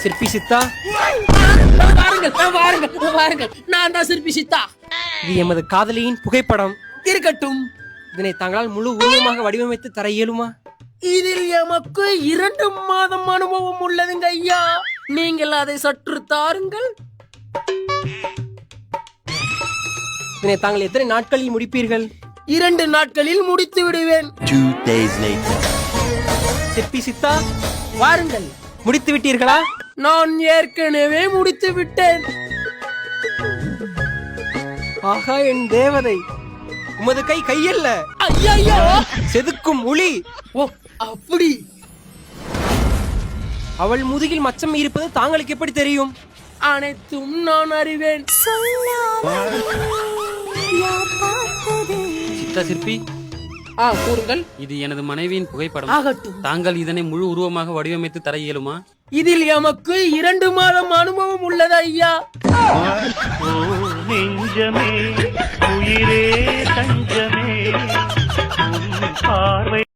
சிற்பி சித்தா, வாருங்கள், நான் தான் சிற்பி சித்தா. இது எமது காதலியின் புகைப்படம். இருக்கட்டும். இதனை தாங்களால் முழு உருவமாக வடிவமைத்து தர இயலுமா? இதில் எமக்கு 2 மாதம் அனுபவம் உள்ளதுங்க ஐயா. நீங்கள் அதை சற்று தாருங்கள். இதனை தாங்கள் எத்தனை நாட்களில் முடிப்பீர்கள்? 2 நாட்களில் முடித்து விடுவேன். 2 days later. சிற்பி சித்தா, வாருங்கள். முடித்து விட்டீர்களா? நான் ஏற்கனவே முடித்து விட்டேன். ஆகா என் தேவதை, உமது கை கையல்ல, ஐயா, செதுக்கும் உளி. ஓ அப்படி. அவள் முதுகில் மச்சம் இருப்பது தாங்களுக்கு எப்படி தெரியும்? அனைத்தும் நான் அறிவேன். சித்தா சிற்பி, கூறுங்கள். இது எனது மனைவியின் புகைப்படம். ஆகட்டும். தாங்கள் இதனை முழு உருவமாக வடிவமைத்து தர இயலுமா? இதில் எமக்கு 2 மாதம் அனுபவம் உள்ளது ஐயா. நெஞ்சமே உயிரே தஞ்சமே.